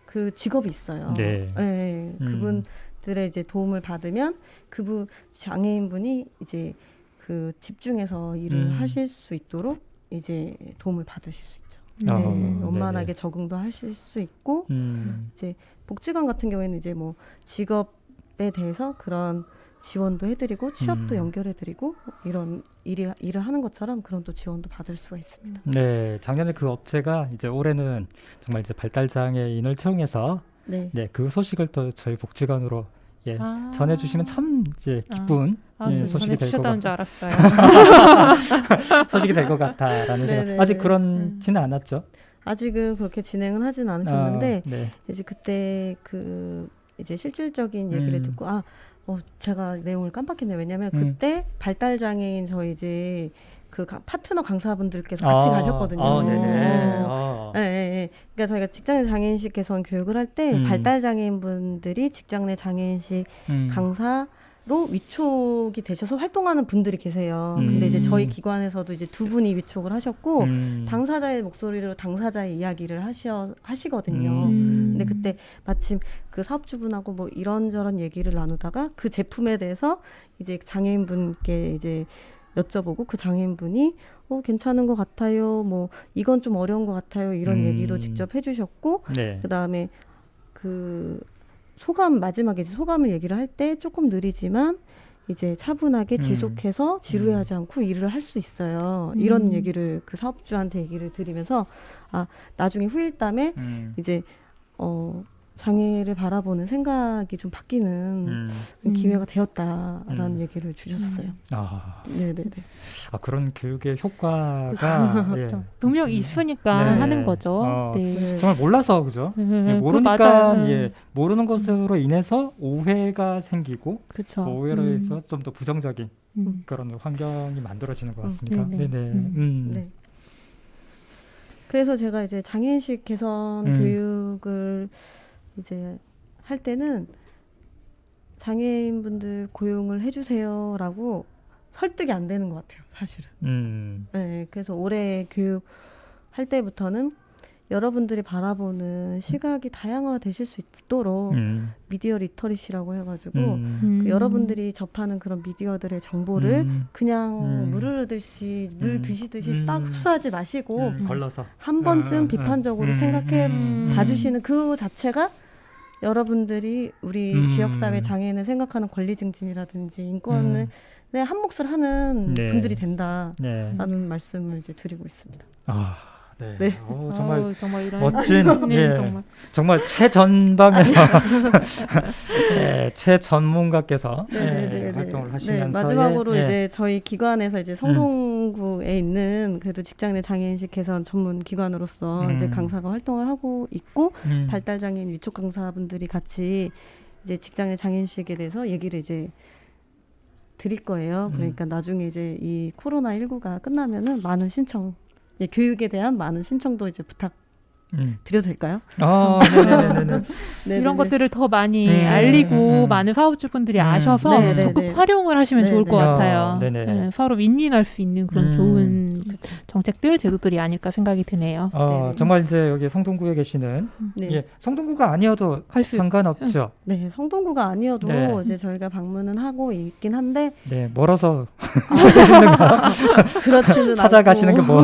그 직업이 있어요. 네. 네, 그분들의 이제 도움을 받으면 그분 장애인분이 이제 그 집중해서 일을 하실 수 있도록 이제 도움을 받으실 수 있죠. 네, 원만하게 적응도 하실 수 있고 이제 복지관 같은 경우에는 이제 뭐 직업에 대해서 그런 지원도 해드리고 취업도 연결해드리고 이런 일을 하는 것처럼 그런 또 지원도 받을 수가 있습니다. 네, 작년에 그 업체가 이제 올해는 정말 이제 발달장애인을 채용해서 그 소식을 또 저희 복지관으로 전해주시면 참 이제 기쁜 소식이 될 것 전해주셨다는 줄 알았어요. 소식이 될 것 같다라는 생각. 아직 그런지는 않았죠? 아직은 그렇게 진행은 하진 않으셨는데 네. 이제 그때 그 이제 실질적인 얘기를 듣고 제가 내용을 깜빡했네요. 왜냐하면 그때 발달장애인 저희 이제 그 파트너 강사분들께서 같이 가셨거든요. 네네. 네. 그러니까 저희가 직장 내 장애인식 개선 교육을 할 때 발달장애인분들이 직장 내 장애인식 강사로 위촉이 되셔서 활동하는 분들이 계세요. 근데 이제 저희 기관에서도 이제 두 분이 위촉을 하셨고 당사자의 목소리로 당사자의 이야기를 하시거든요. 근데 그때 마침 그 사업주분하고 뭐 이런저런 얘기를 나누다가 그 제품에 대해서 이제 장애인분께 이제 여쭤보고 그 장애인분이 괜찮은 것 같아요. 뭐 이건 좀 어려운 것 같아요. 이런 얘기도 직접 해주셨고 그다음에 그 마지막에 이제 소감을 얘기를 할 때 조금 느리지만 이제 차분하게 지속해서 지루해하지 않고 일을 할 수 있어요. 이런 얘기를 그 사업주한테 얘기를 드리면서 나중에 후일담에 이제 장애를 바라보는 생각이 좀 바뀌는 기회가 되었다라는 얘기를 주셨어요. 네네네. 그런 교육의 효과가 분명 있으니까 하는 거죠. 정말 몰라서 그죠? 모르니까 모르는 것으로 인해서 오해가 생기고 그 오해로 해서 좀 더 부정적인 그런 환경이 만들어지는 것 같습니다. 네. 그래서 제가 이제 장애인식 개선 교육을 이제 할 때는 장애인분들 고용을 해주세요라고 설득이 안 되는 것 같아요, 사실은. 네, 그래서 올해 교육할 때부터는 여러분들이 바라보는 시각이 다양화되실 수 있도록 미디어 리터리시라고 해가지고 그 여러분들이 접하는 그런 미디어들의 정보를 그냥 물 드시듯이 싹 흡수하지 마시고 걸러서 한 번쯤 비판적으로 생각해 봐주시는 그 자체가 여러분들이 우리 지역사회 장애인을 생각하는 권리 증진이라든지 인권에 한 몫을 하는 분들이 된다라는 말씀을 이제 드리고 있습니다. 네. 정말 이런 멋진 정말 최전방에서 최전문가께서 활동을 하시면서 마지막으로 이제 저희 기관에서 이제 성동구에 있는 그래도 직장 내 장애인식 개선 전문 기관으로서 이제 강사가 활동을 하고 있고 발달장애인 위촉 강사분들이 같이 이제 직장 내 장애인식에 대해서 얘기를 이제 드릴 거예요. 그러니까 나중에 이제 이 코로나19가 끝나면은 많은 신청 교육에 대한 많은 신청도 이제 드려도 될까요? 네네네. 이런 것들을 더 많이 알리고 많은 사업주분들이 아셔서 적극 활용을 하시면 좋을 것 같아요. 서로 윈윈할 수 있는 그런 좋은 정책들, 제도들이 아닐까 생각이 드네요. 네. 정말 이제 여기 성동구에 계시는 네. 예, 성동구가 아니어도 갈 수 상관없죠. 네, 성동구가 아니어도 네. 이제 저희가 방문은 하고 있긴 한데 네, 멀어서 그렇지는 찾아가시는 않고 게 뭐.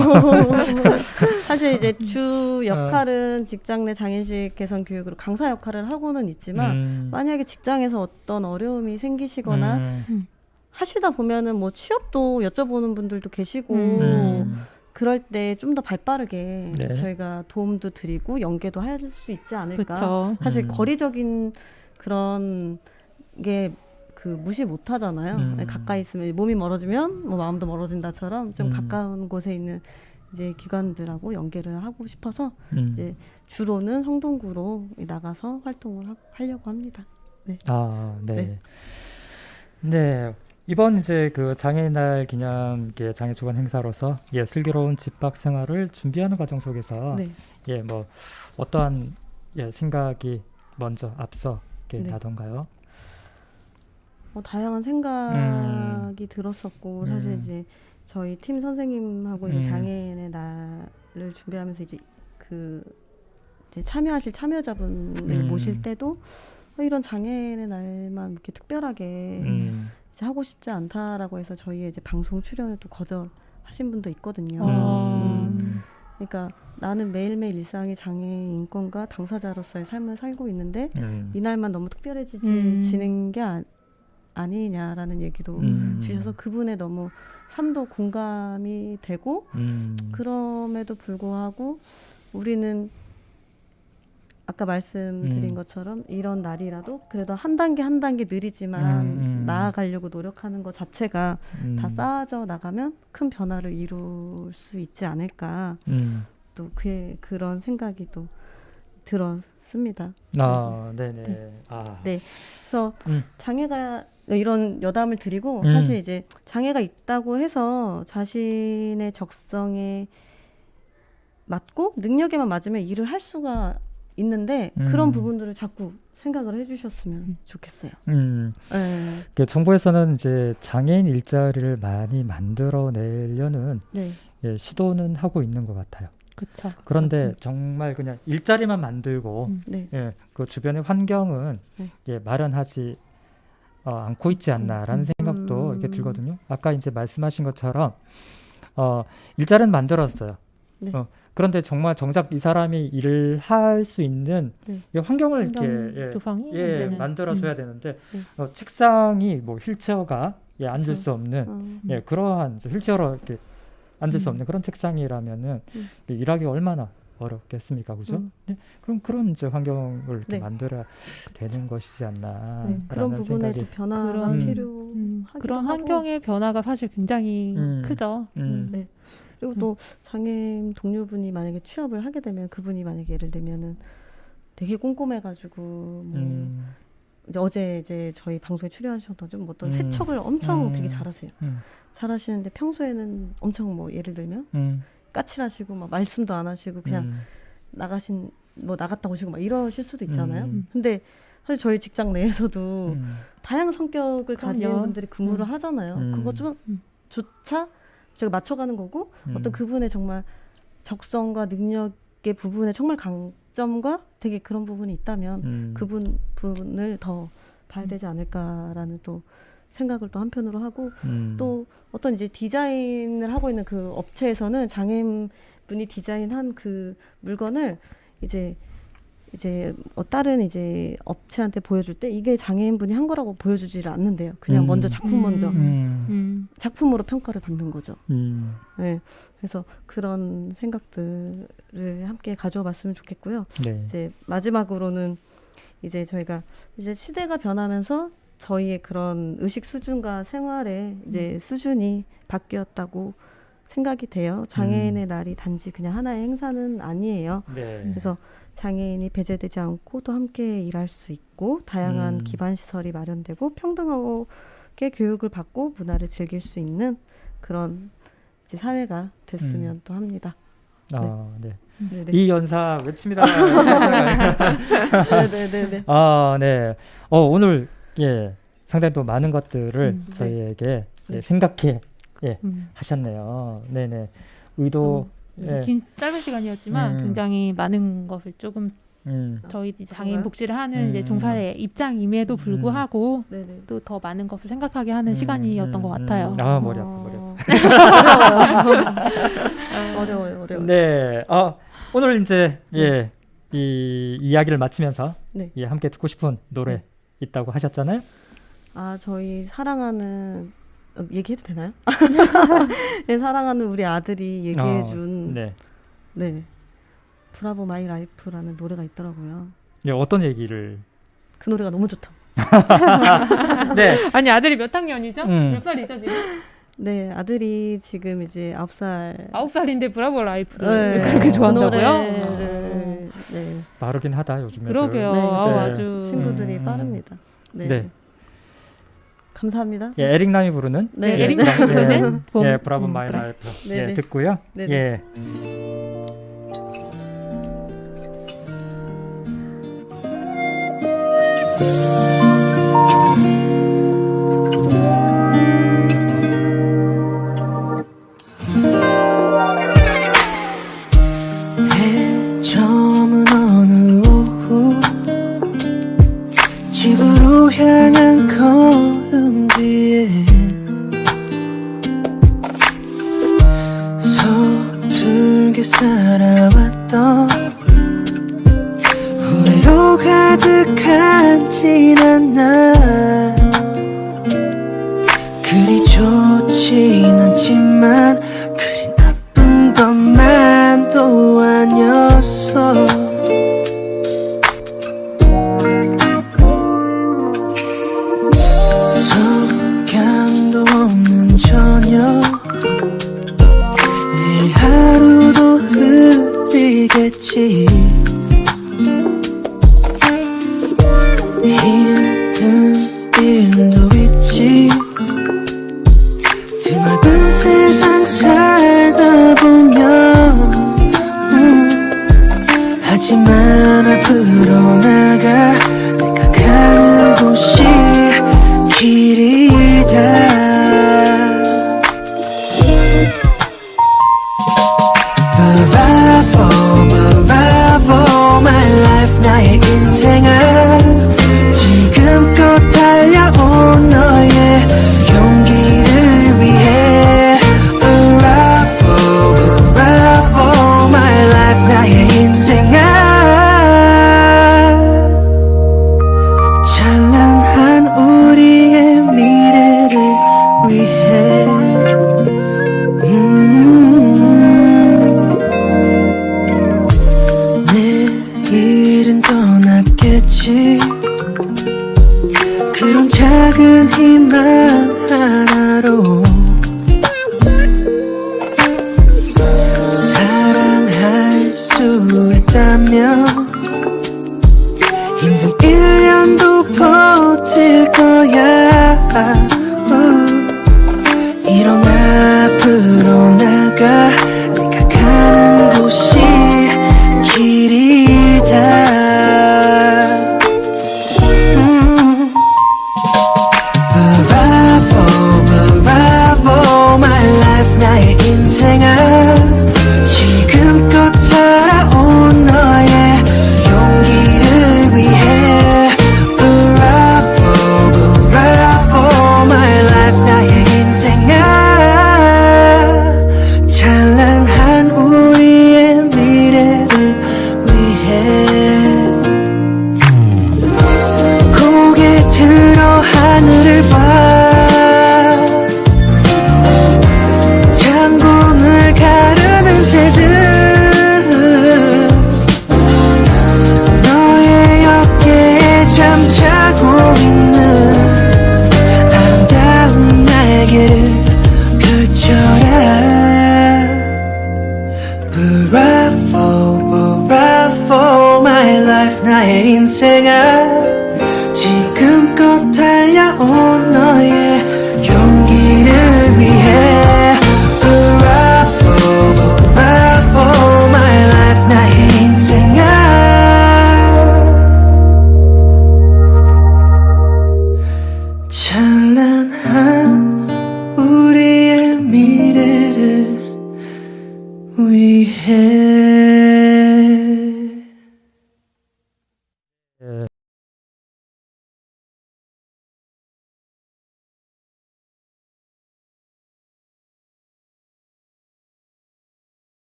사실 이제 주 역할은 직장 내 장애인식 개선 교육으로 강사 역할을 하고는 있지만 만약에 직장에서 어떤 어려움이 생기시거나 하시다 보면은 뭐 취업도 여쭤보는 분들도 계시고 그럴 때 좀 더 발빠르게 네. 저희가 도움도 드리고 연계도 할 수 있지 않을까. 그렇죠. 사실 거리적인 그런 게 그 무시 못 하잖아요. 가까이 있으면 몸이 멀어지면 뭐 마음도 멀어진다처럼 좀 가까운 곳에 있는 이제 기관들하고 연계를 하고 싶어서 이제 주로는 성동구로 나가서 활동을 하려고 합니다. 네. 아, 네. 네. 네. 이번 이제 그 장애인날 기념 장애 주간 행사로서 슬기로운 집밖 생활을 준비하는 과정 속에서 네. 뭐 어떠한 생각이 먼저 앞서 네. 나던가요? 다양한 생각이 들었었고 사실 이제 저희 팀 선생님하고 이제 장애인의 날을 준비하면서 이제 이제 참여하실 참여자분을 모실 때도 이런 장애인의 날만 이렇게 특별하게 이제 하고 싶지 않다라고 해서 저희의 이제 방송 출연을 또 거절하신 분도 있거든요. 그러니까 나는 매일매일 일상의 장애인 인권과 당사자로서의 삶을 살고 있는데 이날만 너무 특별해지는 게 아니냐라는 얘기도 주셔서 그분의 너무 삶도 공감이 되고 그럼에도 불구하고 우리는 아까 말씀드린 것처럼 이런 날이라도 그래도 한 단계 한 단계 느리지만 나아가려고 노력하는 것 자체가 다 쌓아져 나가면 큰 변화를 이룰 수 있지 않을까 또 그런 생각이 또 들었습니다. 네네. 네. 아. 네. 그래서 장애가 이런 여담을 드리고 사실 이제 장애가 있다고 해서 자신의 적성에 맞고 능력에만 맞으면 일을 할 수가 있는데 그런 부분들을 자꾸 생각을 해주셨으면 좋겠어요. 네. 정부에서는 이제 장애인 일자리를 많이 만들어내려는 네. 시도는 하고 있는 것 같아요. 그렇죠. 그런데 정말 그냥 일자리만 만들고 네. 그 주변의 환경은 마련하지 않고 있지 않나라는 생각도 이렇게 들거든요. 아까 이제 말씀하신 것처럼 일자리는 만들었어요. 네. 그런데 정말 정작 이 사람이 일을 할 수 있는 이 환경을 이렇게 조성이 만들어줘야 되는데 책상이 뭐 휠체어가 앉을 수 없는 그러한 휠체어로 이렇게 앉을 수 없는 그런 책상이라면은 일하기 얼마나 어렵겠습니까, 그죠? 그럼 그런 이제 환경을 이렇게 만들어야 되는 것이지 않나. 그런 부분에도 변화가 필요하기도 그런 하고. 환경의 변화가 사실 굉장히 크죠. 네. 그리고 또 장애인 동료분이 만약에 취업을 하게 되면 그분이 만약에 예를 들면은 되게 꼼꼼해가지고 뭐 이제 어제 이제 저희 방송에 출연하셨던 좀 어떤 세척을 엄청 되게 잘하세요. 잘하시는데 평소에는 엄청 뭐 예를 들면 까칠하시고 막 말씀도 안 하시고 그냥 나갔다 오시고 막 이러실 수도 있잖아요. 근데 사실 저희 직장 내에서도 다양한 성격을 가진 분들이 근무를 하잖아요. 그거 조차 제가 맞춰가는 거고 어떤 그분의 정말 적성과 능력의 부분에 정말 강점과 되게 그런 부분이 있다면 그분을 더 봐야 되지 않을까라는 또 생각을 또 한편으로 하고 또 어떤 이제 디자인을 하고 있는 그 업체에서는 장애인분이 디자인한 그 물건을 이제 다른 이제 업체한테 보여줄 때 이게 장애인분이 한 거라고 보여주지를 않는데요. 그냥 먼저 작품 먼저 작품으로 평가를 받는 거죠. 네, 그래서 그런 생각들을 함께 가져봤으면 좋겠고요. 네. 이제 마지막으로는 이제 저희가 이제 시대가 변하면서 저희의 그런 의식 수준과 생활의 이제 수준이 바뀌었다고 생각이 돼요. 장애인의 날이 단지 그냥 하나의 행사는 아니에요. 네. 그래서 장애인이 배제되지 않고 또 함께 일할 수 있고 다양한 기반 시설이 마련되고 평등하게 교육을 받고 문화를 즐길 수 있는 그런 이제 사회가 됐으면 또 합니다. 네. 네네. 이 연사 외칩니다. 네네네. 네. 오늘 상당히 또 많은 것들을 저희에게 생각해 하셨네요. 네네. 의도 예. 긴 짧은 시간이었지만 굉장히 많은 것을 조금 저희 이제 장애인 복지를 하는 이제 종사의 입장임에도 불구하고 네네. 또 더 많은 것을 생각하게 하는 시간이었던 것 같아요. 아 머리 아파 머리 아파. 어려워요. 네. 오늘 이제 예, 이 이야기를 마치면서 네. 예, 함께 듣고 싶은 노래 있다고 하셨잖아요. 저희 사랑하는 얘기해도 되나요? 네, 사랑하는 우리 아들이 얘기해준 네. 브라보 마이 라이프라는 노래가 있더라고요. 예, 어떤 얘기를? 그 노래가 너무 좋다. 네. 아니 아들이 몇 학년이죠? 몇 살이죠 지금? 네, 아들이 지금 이제 9살. 9살인데 브라보 라이프를 그렇게 좋아한다고요? 그 노래를 네. 빠르긴 하다 요즘에. 그러게요. 네, 아주 친구들이 빠릅니다. 네. 감사합니다. 예, 에릭남이 부르는 네, 에릭남이 부르는 봄. 예, 브라보 마이 라이프. 예, 듣고요. 네네. 예. 해저문 어느 오후 집으로 향한 걸음 뒤에 서툴게 살아왔던 후회로 가득한 지난 날 그리 좋진 않지만 그리 나쁜 것만도 아니었어 석양도 없는 저녁 내일 하루도 흐리겠지 힘든 일도 있지 드넓은 세상 살다 보면 하지만 앞으로 나가 내가 가는 곳이 길이다 Bravo, my life 나의 인생아 지금껏 달려온 너의 용기를 위해 Bravo, my life 나의 인생아 찬란한 우리의 미래를 위해 내일은 떠났겠지 그런 작은 희망 하나로 사랑할 수 있다면 힘든 1년도 버틸 거야 일어나 앞으로 나가 내가 가는 곳이 길이다 Bravo, 위해